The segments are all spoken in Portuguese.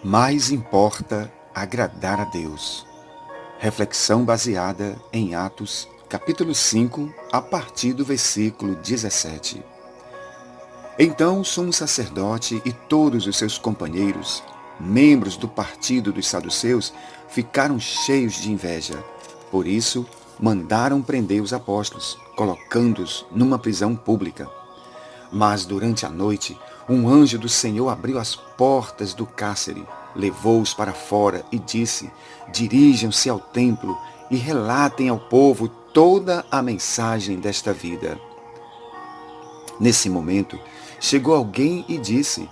Mais importa agradar a Deus. Reflexão baseada em Atos, capítulo 5, a partir do versículo 17. Então o sumo sacerdote e todos os seus companheiros, membros do partido dos saduceus, ficaram cheios de inveja. Por isso, mandaram prender os apóstolos, colocando-os numa prisão pública. Mas durante a noite, um anjo do Senhor abriu as portas do cárcere, levou-os para fora e disse: dirijam-se ao templo e relatem ao povo toda a mensagem desta vida. Nesse momento, chegou alguém e disse: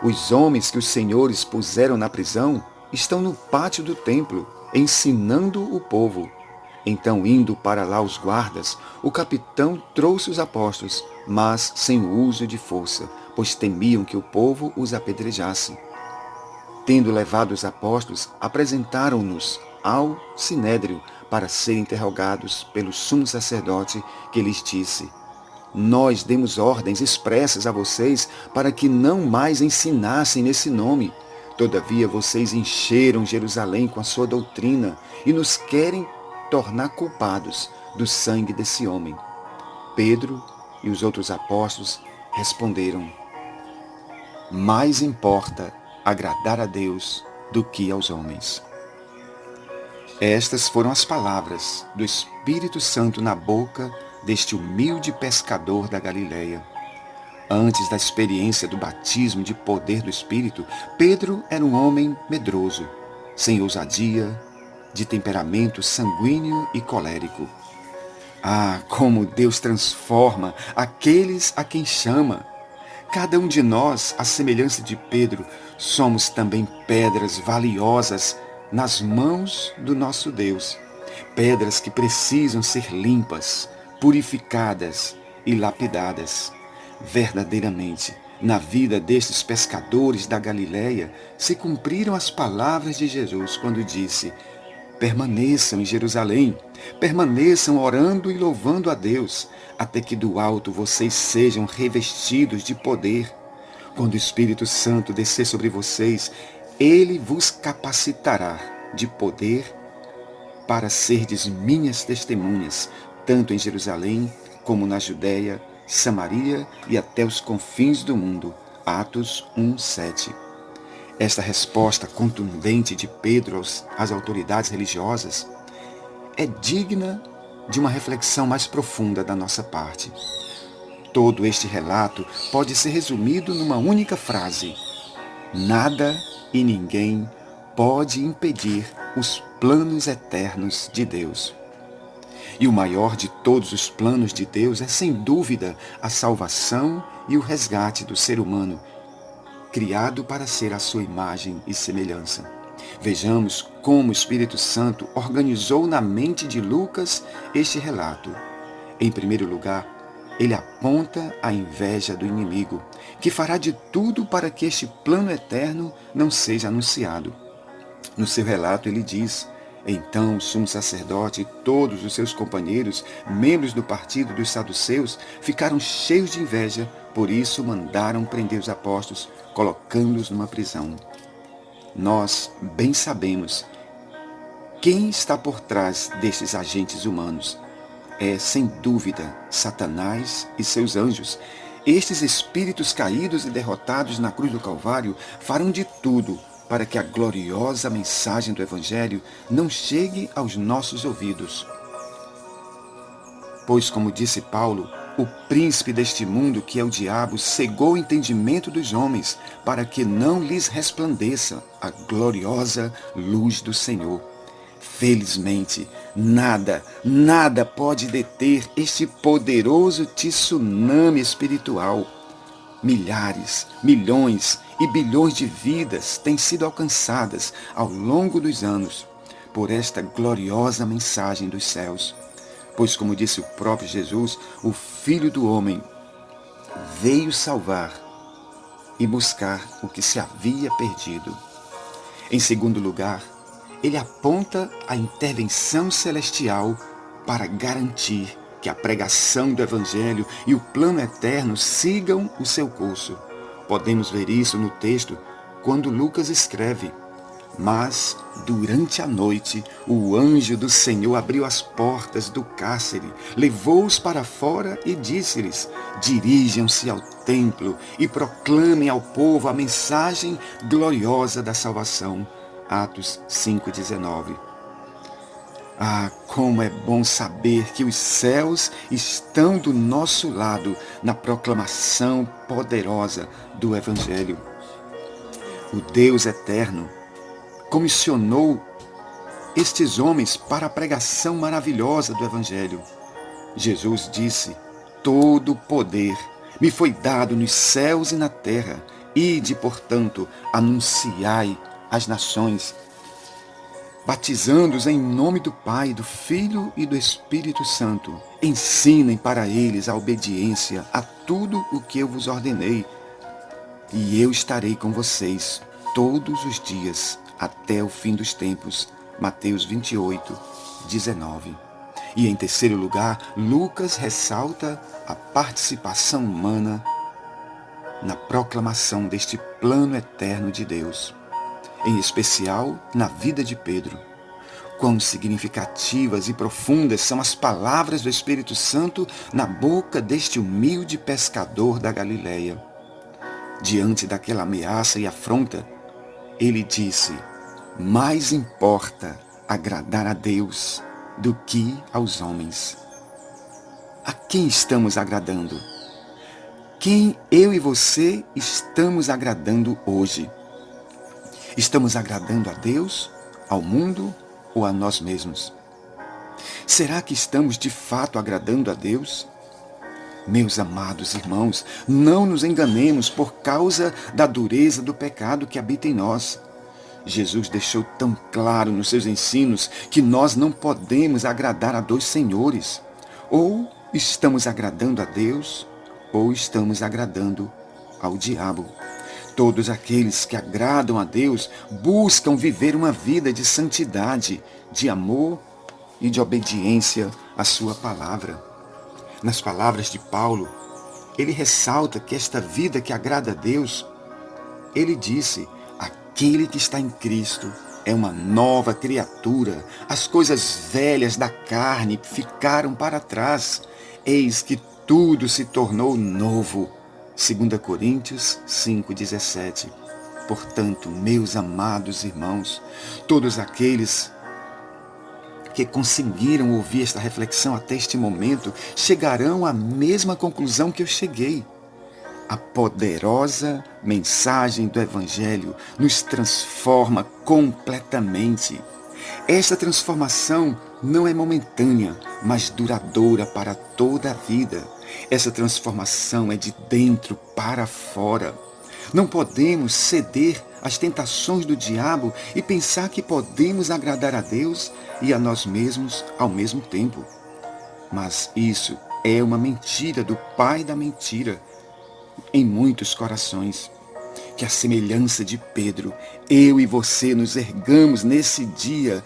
os homens que os senhores puseram na prisão estão no pátio do templo, ensinando o povo. Então, indo para lá os guardas, o capitão trouxe os apóstolos, mas sem o uso de força, pois temiam que o povo os apedrejasse. Tendo levado os apóstolos, apresentaram-nos ao sinédrio para serem interrogados pelo sumo sacerdote, que lhes disse: nós demos ordens expressas a vocês para que não mais ensinassem nesse nome. Todavia vocês encheram Jerusalém com a sua doutrina e nos querem tornar culpados do sangue desse homem. Pedro e os outros apóstolos responderam: mais importa agradar a Deus do que aos homens. Estas foram as palavras do Espírito Santo na boca deste humilde pescador da Galileia. Antes da experiência do batismo de poder do Espírito, Pedro era um homem medroso, sem ousadia, de temperamento sanguíneo e colérico. Ah, como Deus transforma aqueles a quem chama! Cada um de nós, à semelhança de Pedro, somos também pedras valiosas nas mãos do nosso Deus. Pedras que precisam ser limpas, purificadas e lapidadas. Verdadeiramente, na vida destes pescadores da Galileia, se cumpriram as palavras de Jesus quando disse: permaneçam em Jerusalém, permaneçam orando e louvando a Deus, até que do alto vocês sejam revestidos de poder. Quando o Espírito Santo descer sobre vocês, ele vos capacitará de poder para serdes minhas testemunhas, tanto em Jerusalém como na Judéia, Samaria e até os confins do mundo. Atos 1:7. Esta resposta contundente de Pedro às autoridades religiosas é digna de uma reflexão mais profunda da nossa parte. Todo este relato pode ser resumido numa única frase: nada e ninguém pode impedir os planos eternos de Deus. E o maior de todos os planos de Deus é, sem dúvida, a salvação e o resgate do ser humano, criado para ser a sua imagem e semelhança. Vejamos como o Espírito Santo organizou na mente de Lucas este relato. Em primeiro lugar, ele aponta a inveja do inimigo, que fará de tudo para que este plano eterno não seja anunciado. No seu relato ele diz: então o sumo sacerdote e todos os seus companheiros, membros do partido dos saduceus, ficaram cheios de inveja, por isso mandaram prender os apóstolos, colocando-os numa prisão. Nós bem sabemos quem está por trás destes agentes humanos. É, sem dúvida, Satanás e seus anjos. Estes espíritos caídos e derrotados na cruz do Calvário farão de tudo para que a gloriosa mensagem do Evangelho não chegue aos nossos ouvidos. Pois, como disse Paulo, o príncipe deste mundo, que é o diabo, cegou o entendimento dos homens, para que não lhes resplandeça a gloriosa luz do Senhor. Felizmente, nada pode deter este poderoso tsunami espiritual. Milhares, milhões e bilhões de vidas têm sido alcançadas ao longo dos anos por esta gloriosa mensagem dos céus. Pois, como disse o próprio Jesus, o Filho do Homem veio salvar e buscar o que se havia perdido. Em segundo lugar, ele aponta a intervenção celestial para garantir que a pregação do Evangelho e o plano eterno sigam o seu curso. Podemos ver isso no texto quando Lucas escreve: mas, durante a noite, o anjo do Senhor abriu as portas do cárcere, levou-os para fora e disse-lhes: dirijam-se ao templo e proclamem ao povo a mensagem gloriosa da salvação. Atos 5,19. Ah, como é bom saber que os céus estão do nosso lado na proclamação poderosa do Evangelho. O Deus eterno comissionou estes homens para a pregação maravilhosa do Evangelho. Jesus disse: todo o poder me foi dado nos céus e na terra. Ide, portanto, anunciai às nações, batizando-os em nome do Pai, do Filho e do Espírito Santo. Ensinem para eles a obediência a tudo o que eu vos ordenei, e eu estarei com vocês todos os dias, até o fim dos tempos. Mateus 28, 19. E em terceiro lugar, Lucas ressalta a participação humana na proclamação deste plano eterno de Deus, em especial na vida de Pedro. Quão significativas e profundas são as palavras do Espírito Santo na boca deste humilde pescador da Galileia. Diante daquela ameaça e afronta, ele disse: mais importa agradar a Deus do que aos homens. A quem estamos agradando? Quem eu e você estamos agradando hoje? Estamos agradando a Deus, ao mundo ou a nós mesmos? Será que estamos de fato agradando a Deus? Meus amados irmãos, não nos enganemos por causa da dureza do pecado que habita em nós. Jesus deixou tão claro nos seus ensinos que nós não podemos agradar a dois senhores. Ou estamos agradando a Deus, ou estamos agradando ao diabo. Todos aqueles que agradam a Deus buscam viver uma vida de santidade, de amor e de obediência à sua palavra. Nas palavras de Paulo, ele ressalta que esta vida que agrada a Deus, ele disse: aquele que está em Cristo é uma nova criatura. As coisas velhas da carne ficaram para trás. Eis que tudo se tornou novo. 2 Coríntios 5,17. Portanto, meus amados irmãos, todos aqueles que conseguiram ouvir esta reflexão até este momento chegarão à mesma conclusão que eu cheguei. A poderosa mensagem do Evangelho nos transforma completamente. Esta transformação não é momentânea, mas duradoura para toda a vida. Essa transformação é de dentro para fora. Não podemos ceder às tentações do diabo e pensar que podemos agradar a Deus e a nós mesmos ao mesmo tempo. Mas isso é uma mentira do pai da mentira em muitos corações. Que a semelhança de Pedro, eu e você nos ergamos nesse dia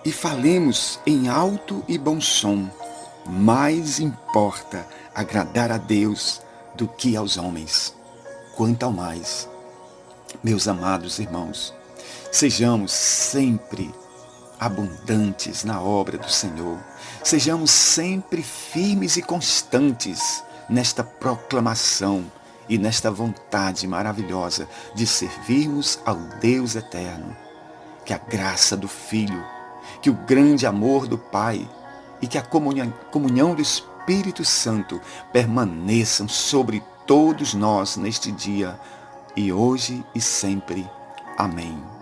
e falemos em alto e bom som: mais importa agradar a Deus do que aos homens. Quanto ao mais, meus amados irmãos, sejamos sempre abundantes na obra do Senhor. Sejamos sempre firmes e constantes nesta proclamação e nesta vontade maravilhosa de servirmos ao Deus eterno. Que a graça do Filho, que o grande amor do Pai e que a comunhão do Espírito Santo permaneçam sobre todos nós neste dia e hoje e sempre. Amém.